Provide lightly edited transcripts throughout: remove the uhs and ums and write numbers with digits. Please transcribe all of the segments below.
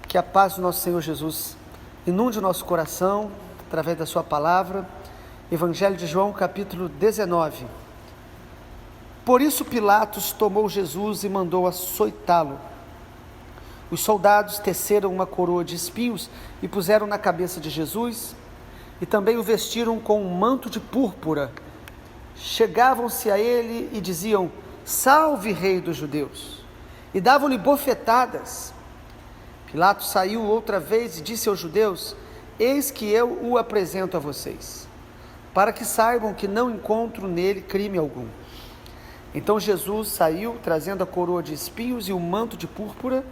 Que a paz do nosso Senhor Jesus inunde o nosso coração, através da sua palavra. Evangelho de João, capítulo 19. Por isso Pilatos tomou Jesus e mandou açoitá-lo. Os soldados teceram uma coroa de espinhos e puseram na cabeça de Jesus, e também o vestiram com um manto de púrpura. Chegavam-se a ele e diziam: Salve, Rei dos Judeus! E davam-lhe bofetadas. Pilatos saiu outra vez e disse aos judeus: Eis que eu o apresento a vocês, para que saibam que não encontro nele crime algum. Então Jesus saiu, trazendo a coroa de espinhos e o manto de púrpura,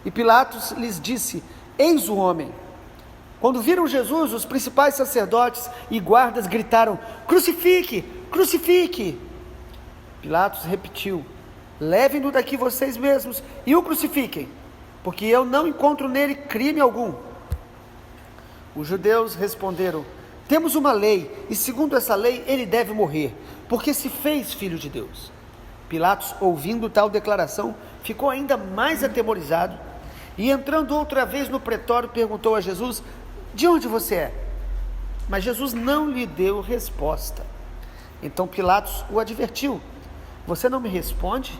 e Pilatos lhes disse: Eis o homem. Quando viram Jesus, os principais sacerdotes e guardas gritaram: Crucifique! Crucifique! Pilatos repetiu: Levem-no daqui vocês mesmos e o crucifiquem, porque eu não encontro nele crime algum. Os judeus responderam: Temos uma lei, e segundo essa lei ele deve morrer, porque se fez filho de Deus. Pilatos, ouvindo tal declaração, ficou ainda mais atemorizado, e entrando outra vez no pretório, perguntou a Jesus: De onde você é? Mas Jesus não lhe deu resposta. Então Pilatos o advertiu: Você não me responde?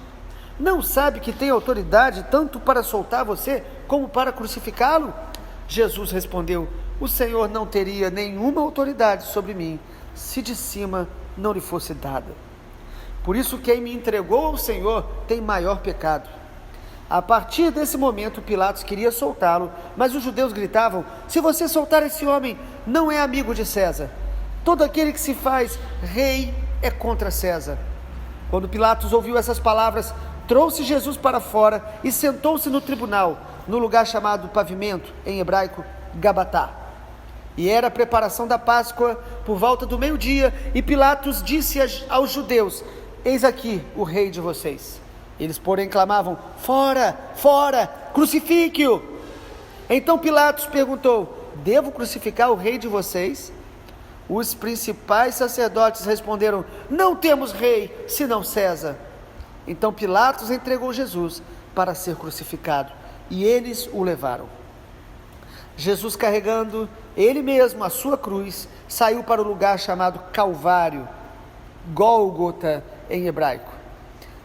Não sabe que tem autoridade tanto para soltar você, como para crucificá-lo? Jesus respondeu: O Senhor não teria nenhuma autoridade sobre mim, se de cima não lhe fosse dada. Por isso quem me entregou ao Senhor tem maior pecado. A partir desse momento Pilatos queria soltá-lo, mas os judeus gritavam: Se você soltar esse homem, não é amigo de César. Todo aquele que se faz rei é contra César. Quando Pilatos ouviu essas palavras, trouxe Jesus para fora e sentou-se no tribunal, no lugar chamado Pavimento, em hebraico, Gabatá. E era a preparação da Páscoa, por volta do meio-dia, e Pilatos disse aos judeus: Eis aqui o rei de vocês. Eles, porém, clamavam: Fora, fora, crucifique-o! Então Pilatos perguntou: Devo crucificar o rei de vocês? Os principais sacerdotes responderam: Não temos rei, senão César. Então Pilatos entregou Jesus para ser crucificado, e eles o levaram. Jesus, carregando ele mesmo a sua cruz, saiu para o lugar chamado Calvário, Gólgota em hebraico.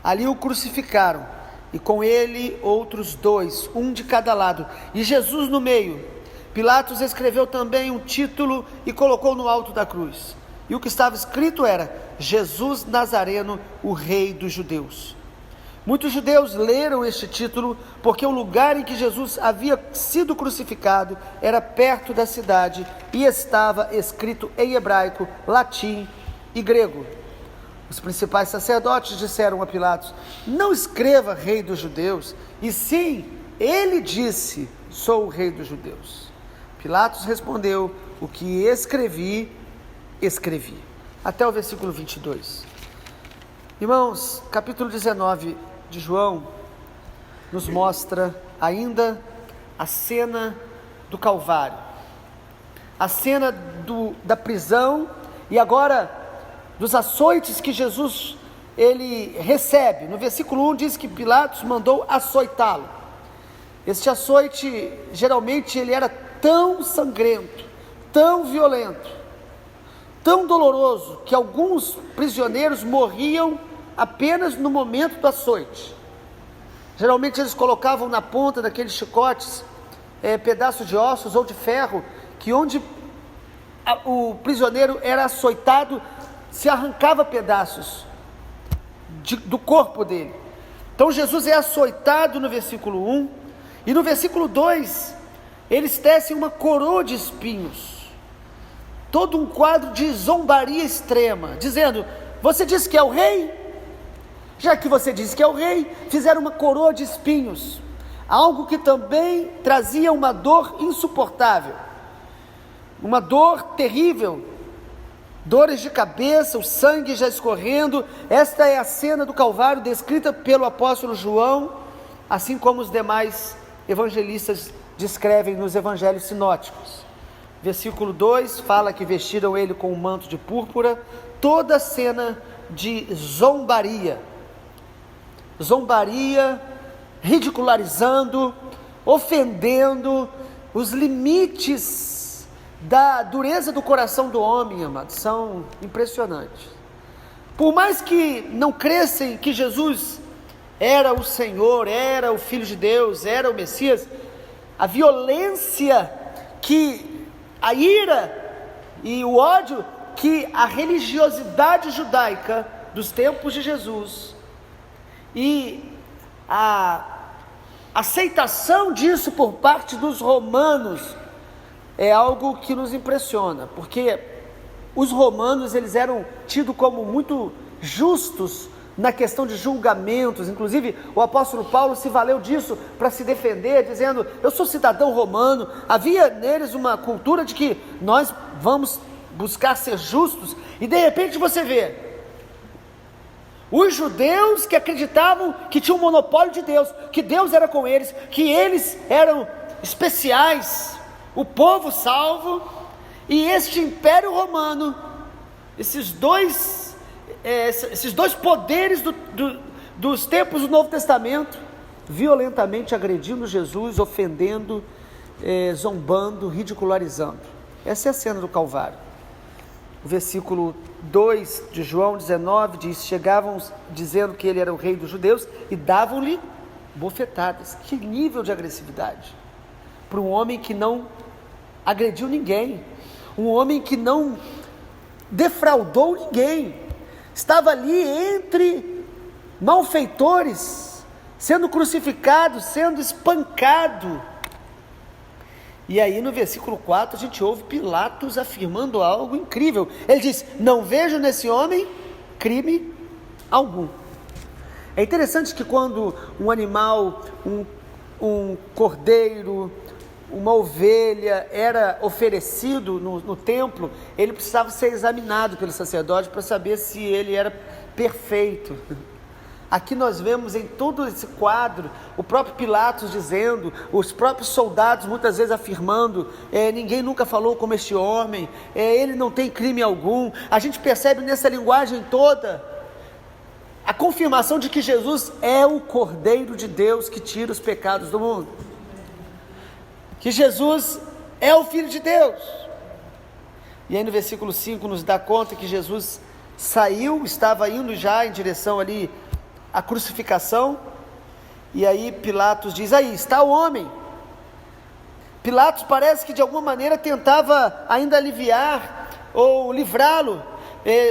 Ali o crucificaram, e com ele outros dois, um de cada lado, e Jesus no meio. Pilatos escreveu também um título e colocou no alto da cruz. E o que estava escrito era: Jesus Nazareno, o Rei dos Judeus. Muitos judeus leram este título porque o lugar em que Jesus havia sido crucificado era perto da cidade e estava escrito em hebraico, latim e grego. Os principais sacerdotes disseram a Pilatos: Não escreva Rei dos Judeus, e sim, ele disse: Sou o Rei dos Judeus. Pilatos respondeu: O que escrevi, escrevi. Até o versículo 22. Irmãos, capítulo 19 de João nos mostra ainda a cena do Calvário, a cena da prisão e agora dos açoites que Jesus ele recebe. No versículo 1 diz que Pilatos mandou açoitá-lo. Este açoite, geralmente ele era tão sangrento, tão violento, tão doloroso, que alguns prisioneiros morriam apenas no momento do açoite. Geralmente eles colocavam na ponta daqueles chicotes pedaços de ossos ou de ferro, que onde o prisioneiro era açoitado, se arrancava pedaços do corpo dele. Então Jesus é açoitado no versículo 1, e no versículo 2, eles tecem uma coroa de espinhos, todo um quadro de zombaria extrema, dizendo: Você disse que é o rei? Já que você disse que é o rei, fizeram uma coroa de espinhos, algo que também trazia uma dor insuportável, uma dor terrível, dores de cabeça, o sangue já escorrendo. Esta é a cena do Calvário descrita pelo apóstolo João, assim como os demais evangelistas descrevem nos evangelhos sinóticos. Versículo 2 fala que vestiram ele com um manto de púrpura. Toda a cena de zombaria, ridicularizando, ofendendo os limites da dureza do coração do homem, amados, são impressionantes. Por mais que não crescem que Jesus era o Senhor, era o Filho de Deus, era o Messias, a violência a ira e o ódio que a religiosidade judaica dos tempos de Jesus e a aceitação disso por parte dos romanos é algo que nos impressiona, porque os romanos, eles eram tidos como muito justos na questão de julgamentos. Inclusive o apóstolo Paulo se valeu disso para se defender, dizendo: eu sou cidadão romano. Havia neles uma cultura de que nós vamos buscar ser justos, e de repente você vê os judeus que acreditavam que tinham um monopólio de Deus, que Deus era com eles, que eles eram especiais, o povo salvo, e este império romano, esses dois poderes dos tempos do Novo Testamento, violentamente agredindo Jesus, ofendendo, zombando, ridicularizando. Essa é a cena do Calvário. O versículo 2 de João 19 diz: chegavam dizendo que ele era o rei dos judeus e davam-lhe bofetadas. Que nível de agressividade para um homem que não agrediu ninguém, um homem que não defraudou ninguém, estava ali entre malfeitores, sendo crucificado, sendo espancado. E aí no versículo 4 a gente ouve Pilatos afirmando algo incrível. Ele diz: não vejo nesse homem crime algum. É interessante que quando um animal, um cordeiro, uma ovelha era oferecido no templo, ele precisava ser examinado pelo sacerdote para saber se ele era perfeito. Aqui nós vemos em todo esse quadro o próprio Pilatos dizendo, os próprios soldados muitas vezes afirmando: ninguém nunca falou como este homem, ele não tem crime algum. A gente percebe nessa linguagem toda a confirmação de que Jesus é o Cordeiro de Deus que tira os pecados do mundo, que Jesus é o Filho de Deus. E aí no versículo 5 nos dá conta que Jesus saiu, estava indo já em direção ali à crucificação, e aí Pilatos diz: aí está o homem. Pilatos parece que de alguma maneira tentava ainda aliviar ou livrá-lo.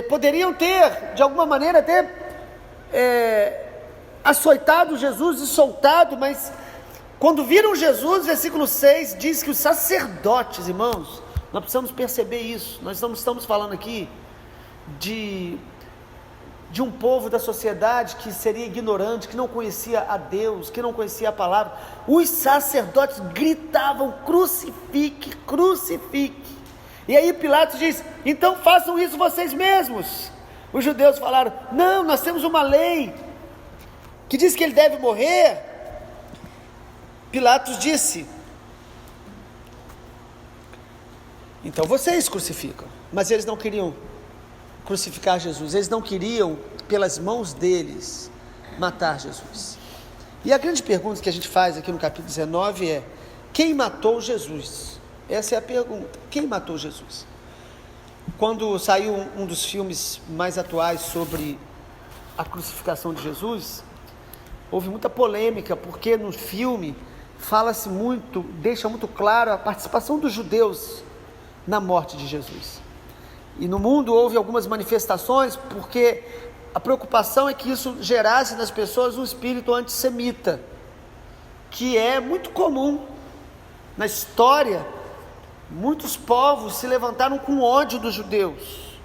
Poderiam ter de alguma maneira até açoitado Jesus e soltado, mas quando viram Jesus, versículo 6 diz que os sacerdotes, irmãos, nós precisamos perceber isso. Nós não estamos falando aqui de um povo da sociedade que seria ignorante, que não conhecia a Deus, que não conhecia a palavra. Os sacerdotes gritavam: crucifique, crucifique. E aí Pilatos diz: então façam isso vocês mesmos. Os judeus falaram: não, nós temos uma lei que diz que ele deve morrer. Pilatos disse: então vocês crucificam. Mas eles não queriam crucificar Jesus, eles não queriam, pelas mãos deles, matar Jesus. E a grande pergunta que a gente faz aqui no capítulo 19 é: quem matou Jesus? Essa é a pergunta: quem matou Jesus? Quando saiu um dos filmes mais atuais sobre a crucificação de Jesus, houve muita polêmica, porque no filme fala-se muito, deixa muito claro a participação dos judeus na morte de Jesus. E no mundo houve algumas manifestações, porque a preocupação é que isso gerasse nas pessoas um espírito antissemita, que é muito comum na história. Muitos povos se levantaram com ódio dos judeus,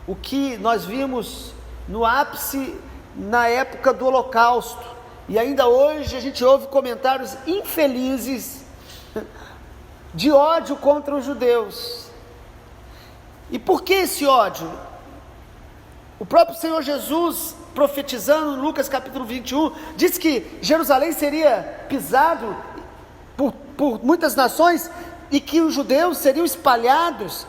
o que nós vimos no ápice na época do Holocausto, e ainda hoje a gente ouve comentários infelizes de ódio contra os judeus. E por que esse ódio? O próprio Senhor Jesus, profetizando em Lucas capítulo 21, diz que Jerusalém seria pisado por muitas nações e que os judeus seriam espalhados,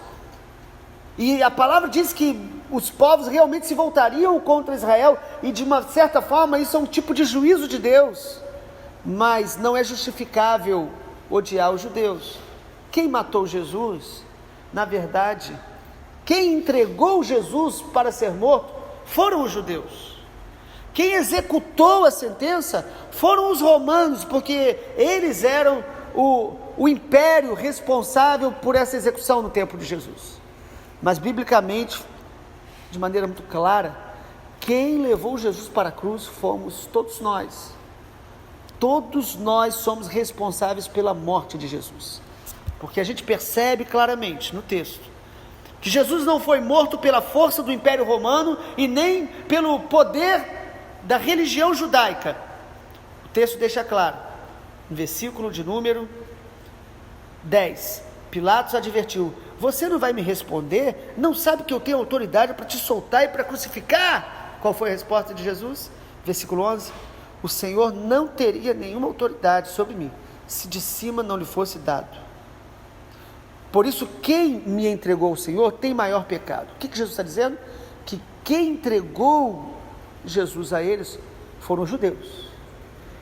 e a palavra diz que os povos realmente se voltariam contra Israel, e de uma certa forma isso é um tipo de juízo de Deus, mas não é justificável odiar os judeus. Quem matou Jesus, na verdade, quem entregou Jesus para ser morto, foram os judeus. Quem executou a sentença foram os romanos, porque eles eram o império responsável por essa execução no tempo de Jesus. Mas biblicamente, de maneira muito clara, quem levou Jesus para a cruz fomos todos nós. Todos nós somos responsáveis pela morte de Jesus, porque a gente percebe claramente no texto que Jesus não foi morto pela força do Império Romano e nem pelo poder da religião judaica. O texto deixa claro, no versículo de número 10, Pilatos advertiu: você não vai me responder? Não sabe que eu tenho autoridade para te soltar e para crucificar? Qual foi a resposta de Jesus? Versículo 11, o Senhor não teria nenhuma autoridade sobre mim, se de cima não lhe fosse dado. Por isso, quem me entregou ao Senhor tem maior pecado. O que Jesus está dizendo? Que quem entregou Jesus a eles foram os judeus.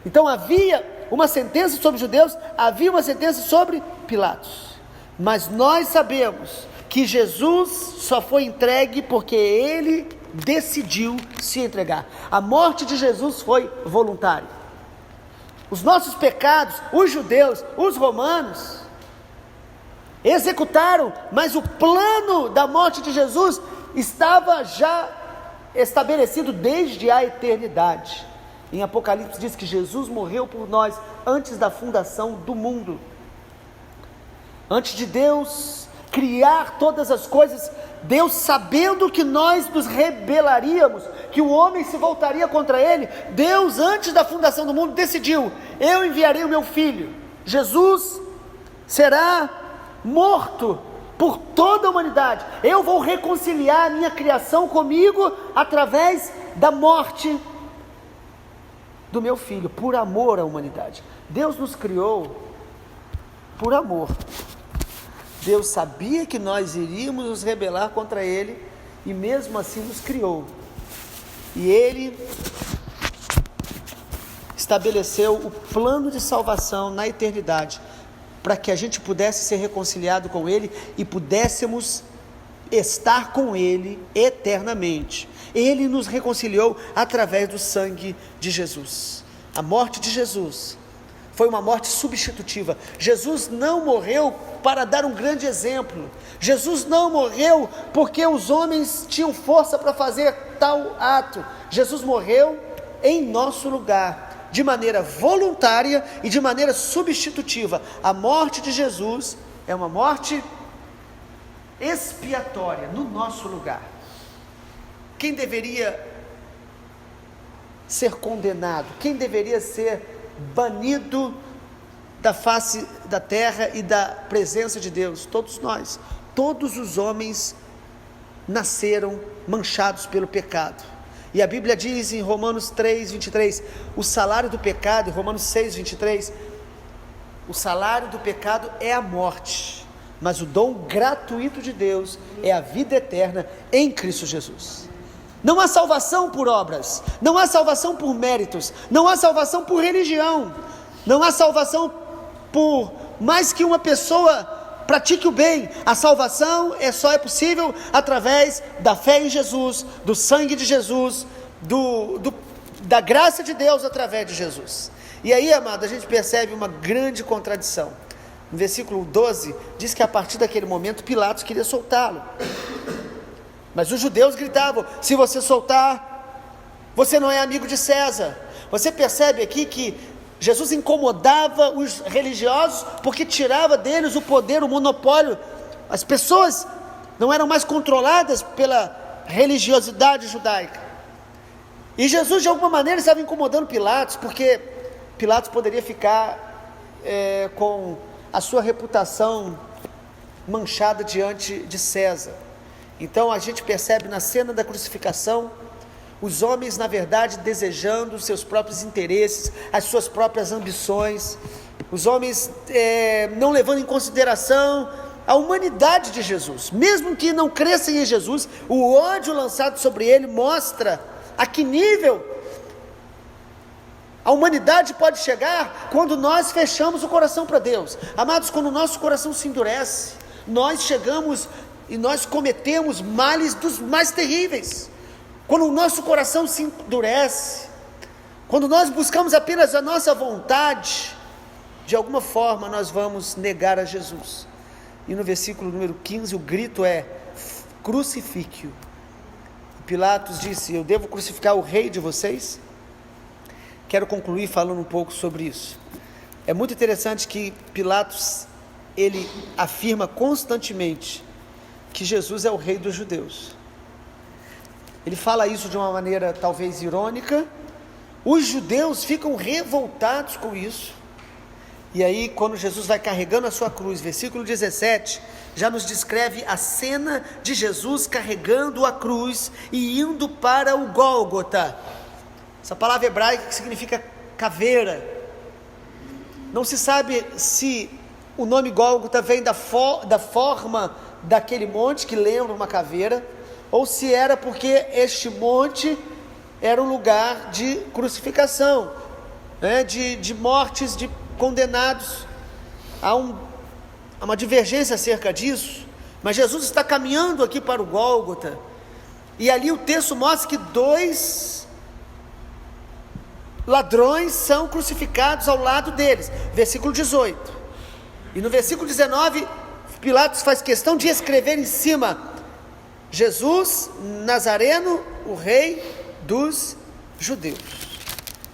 Então havia uma sentença sobre os judeus, havia uma sentença sobre Pilatos. Mas nós sabemos que Jesus só foi entregue porque ele decidiu se entregar. A morte de Jesus foi voluntária. Os nossos pecados, os judeus, os romanos executaram, mas o plano da morte de Jesus estava já estabelecido desde a eternidade. Em Apocalipse diz que Jesus morreu por nós antes da fundação do mundo. Antes de Deus criar todas as coisas, Deus, sabendo que nós nos rebelaríamos, que o homem se voltaria contra ele, Deus, antes da fundação do mundo, decidiu: eu enviarei o meu filho, Jesus será morto por toda a humanidade, eu vou reconciliar a minha criação comigo, através da morte do meu filho, por amor à humanidade. Deus nos criou por amor. Deus sabia que nós iríamos nos rebelar contra Ele, e mesmo assim nos criou, e Ele estabeleceu o plano de salvação na eternidade, para que a gente pudesse ser reconciliado com Ele, e pudéssemos estar com Ele eternamente. Ele nos reconciliou através do sangue de Jesus. A morte de Jesus foi uma morte substitutiva. Jesus não morreu para dar um grande exemplo. Jesus não morreu porque os homens tinham força para fazer tal ato. Jesus morreu em nosso lugar, de maneira voluntária e de maneira substitutiva. A morte de Jesus é uma morte expiatória no nosso lugar. Quem deveria ser condenado? Quem deveria ser banido da face da terra e da presença de Deus? Todos nós. Todos os homens nasceram manchados pelo pecado. E a Bíblia diz em Romanos 3, 23, o salário do pecado, em Romanos 6, 23, o salário do pecado é a morte, mas o dom gratuito de Deus é a vida eterna em Cristo Jesus. Não há salvação por obras, não há salvação por méritos, não há salvação por religião, não há salvação por mais que uma pessoa pratique o bem. A salvação só é possível através da fé em Jesus, do sangue de Jesus, da graça de Deus através de Jesus. E aí, amado, a gente percebe uma grande contradição. No versículo 12, diz que a partir daquele momento Pilatos queria soltá-lo, mas os judeus gritavam: se você soltar, você não é amigo de César. Você percebe aqui que Jesus incomodava os religiosos, porque tirava deles o poder, o monopólio. As pessoas não eram mais controladas pela religiosidade judaica. E Jesus, de alguma maneira, estava incomodando Pilatos, porque Pilatos poderia ficar com a sua reputação manchada diante de César. Então a gente percebe na cena da crucificação, os homens, na verdade, desejando os seus próprios interesses, as suas próprias ambições, os homens não levando em consideração a humanidade de Jesus. Mesmo que não cresçam em Jesus, o ódio lançado sobre ele mostra a que nível A humanidade pode chegar quando nós fechamos o coração para Deus. Amados, quando o nosso coração se endurece, nós chegamos e nós cometemos males dos mais terríveis. Quando o nosso coração se endurece, quando nós buscamos apenas a nossa vontade, de alguma forma nós vamos negar a Jesus. E no versículo número 15 o grito é: crucifique-o. Pilatos disse: eu devo crucificar o rei de vocês? Quero concluir falando um pouco sobre isso. É muito interessante que Pilatos, ele afirma constantemente que Jesus é o rei dos judeus. Ele fala isso de uma maneira talvez irônica. Os judeus ficam revoltados com isso. E aí, quando Jesus vai carregando a sua cruz, versículo 17, já nos descreve a cena de Jesus carregando a cruz e indo para o Gólgota. Essa palavra hebraica que significa caveira. Não se sabe se o nome Gólgota vem da forma daquele monte que lembra uma caveira, ou se era porque este monte era um lugar de crucificação, né, de mortes, de condenados. Há uma divergência acerca disso, mas Jesus está caminhando aqui para o Gólgota, e ali o texto mostra que 2 ladrões são crucificados ao lado deles, versículo 18, e no versículo 19, Pilatos faz questão de escrever em cima: Jesus Nazareno, o rei dos judeus.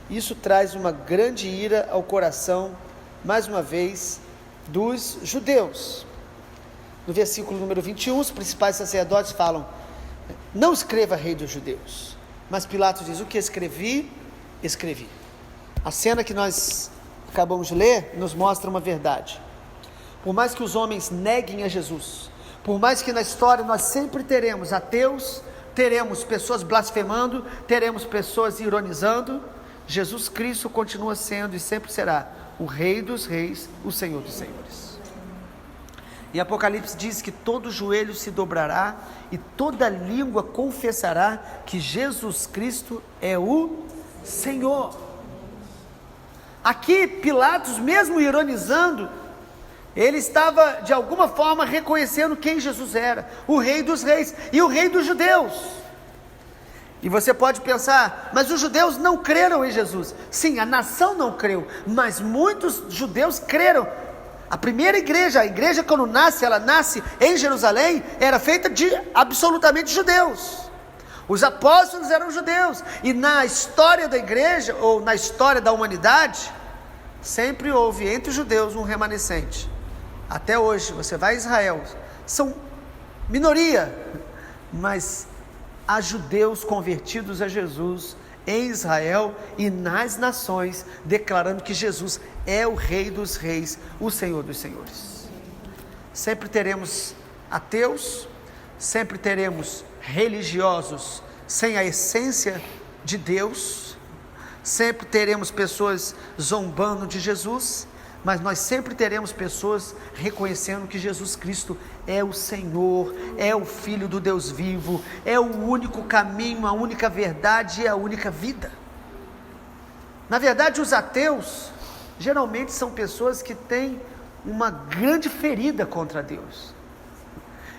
Isso traz uma grande ira ao coração, mais uma vez, dos judeus. No versículo número 21, os principais sacerdotes falam: não escreva rei dos judeus. Mas Pilatos diz: o que escrevi, escrevi. A cena que nós acabamos de ler nos mostra uma verdade. Por mais que os homens neguem a Jesus, por mais que na história nós sempre teremos ateus, teremos pessoas blasfemando, teremos pessoas ironizando, Jesus Cristo continua sendo e sempre será o Rei dos Reis, o Senhor dos Senhores. E Apocalipse diz que todo joelho se dobrará e toda língua confessará que Jesus Cristo é o Senhor. Aqui Pilatos, mesmo ironizando, ele estava de alguma forma reconhecendo quem Jesus era: o Rei dos Reis e o Rei dos judeus. E você pode pensar: mas os judeus não creram em Jesus. Sim, a nação não creu, mas muitos judeus creram. A primeira igreja, a igreja quando nasce, ela nasce em Jerusalém, era feita de absolutamente judeus. Os apóstolos eram judeus, e na história da igreja, ou na história da humanidade, sempre houve entre os judeus um remanescente. Até hoje, você vai a Israel, são minoria, mas há judeus convertidos a Jesus em Israel e nas nações, declarando que Jesus é o Rei dos Reis, o Senhor dos Senhores. Sempre teremos ateus, sempre teremos religiosos sem a essência de Deus, sempre teremos pessoas zombando de Jesus, mas nós sempre teremos pessoas reconhecendo que Jesus Cristo é o Senhor, é o Filho do Deus vivo, é o único caminho, a única verdade e a única vida. Na verdade, os ateus geralmente são pessoas que têm uma grande ferida contra Deus.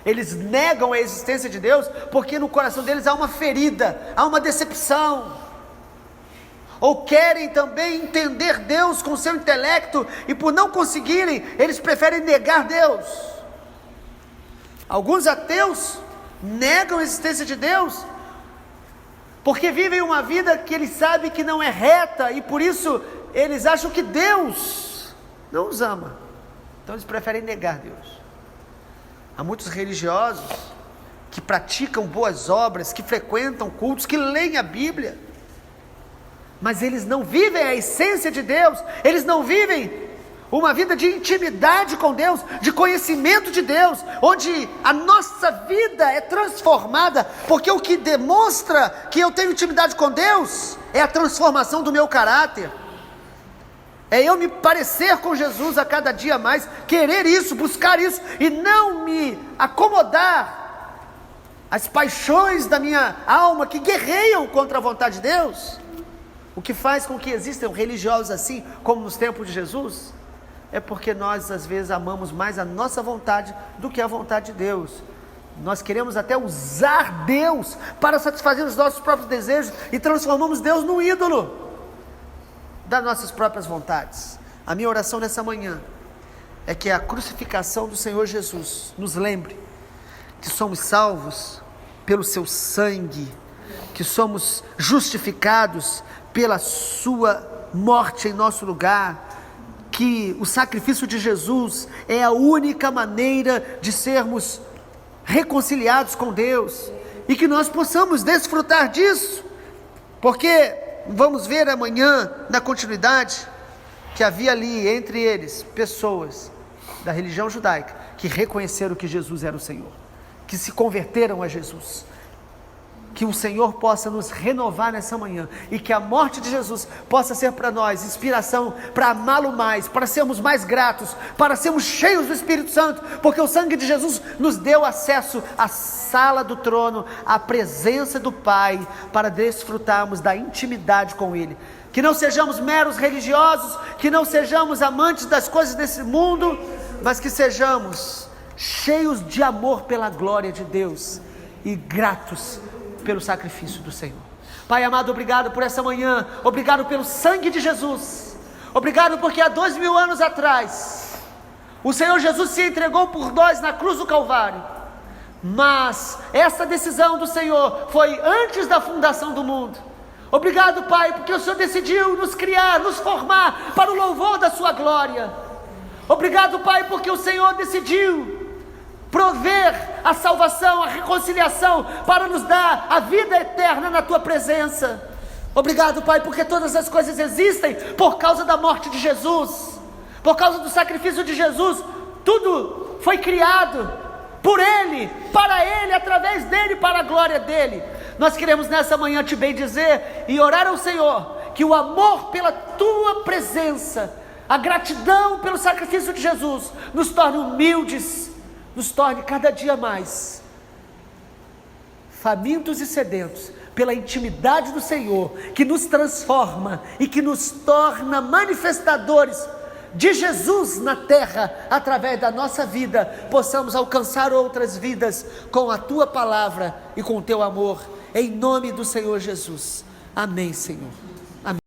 Eles negam a existência de Deus porque no coração deles há uma ferida, há uma decepção. Ou querem também entender Deus com seu intelecto, e por não conseguirem, eles preferem negar Deus. Alguns ateus negam a existência de Deus, porque vivem uma vida que eles sabem que não é reta, e por isso eles acham que Deus não os ama, então eles preferem negar Deus. Há muitos religiosos que praticam boas obras, que frequentam cultos, que leem a Bíblia, mas eles não vivem a essência de Deus, eles não vivem uma vida de intimidade com Deus, de conhecimento de Deus, onde a nossa vida é transformada, porque o que demonstra que eu tenho intimidade com Deus é a transformação do meu caráter, é eu me parecer com Jesus a cada dia mais, querer isso, buscar isso, e não me acomodar às paixões da minha alma que guerreiam contra a vontade de Deus. O que faz com que existam religiosos assim, como nos tempos de Jesus, é porque nós às vezes amamos mais a nossa vontade do que a vontade de Deus. Nós queremos até usar Deus para satisfazer os nossos próprios desejos e transformamos Deus num ídolo das nossas próprias vontades. A minha oração nessa manhã é que a crucificação do Senhor Jesus nos lembre que somos salvos pelo seu sangue, que somos justificados pela sua morte em nosso lugar, que o sacrifício de Jesus é a única maneira de sermos reconciliados com Deus, e que nós possamos desfrutar disso, porque vamos ver amanhã, na continuidade, que havia ali entre eles pessoas da religião judaica que reconheceram que Jesus era o Senhor, que se converteram a Jesus. Que o Senhor possa nos renovar nessa manhã, e que a morte de Jesus possa ser para nós inspiração para amá-lo mais, para sermos mais gratos, para sermos cheios do Espírito Santo, porque o sangue de Jesus nos deu acesso à sala do trono, à presença do Pai, para desfrutarmos da intimidade com Ele. Que não sejamos meros religiosos, que não sejamos amantes das coisas desse mundo, mas que sejamos cheios de amor pela glória de Deus e gratos pelo sacrifício do Senhor. Pai amado, obrigado por essa manhã, obrigado pelo sangue de Jesus, obrigado porque há 2000 anos atrás, o Senhor Jesus se entregou por nós na cruz do Calvário, mas essa decisão do Senhor foi antes da fundação do mundo. Obrigado, Pai, porque o Senhor decidiu nos criar, nos formar para o louvor da sua glória. Obrigado, Pai, porque o Senhor decidiu prover a salvação, a reconciliação, para nos dar a vida eterna na Tua presença. Obrigado, Pai, porque todas as coisas existem por causa da morte de Jesus, por causa do sacrifício de Jesus. Tudo foi criado por Ele, para Ele, através dEle, para a glória dEle. Nós queremos nessa manhã te bendizer e orar ao Senhor, que o amor pela Tua presença, a gratidão pelo sacrifício de Jesus, nos torne humildes, nos torne cada dia mais famintos e sedentos pela intimidade do Senhor, que nos transforma e que nos torna manifestadores de Jesus na terra. Através da nossa vida possamos alcançar outras vidas com a Tua palavra e com o Teu amor, em nome do Senhor Jesus. Amém, Senhor.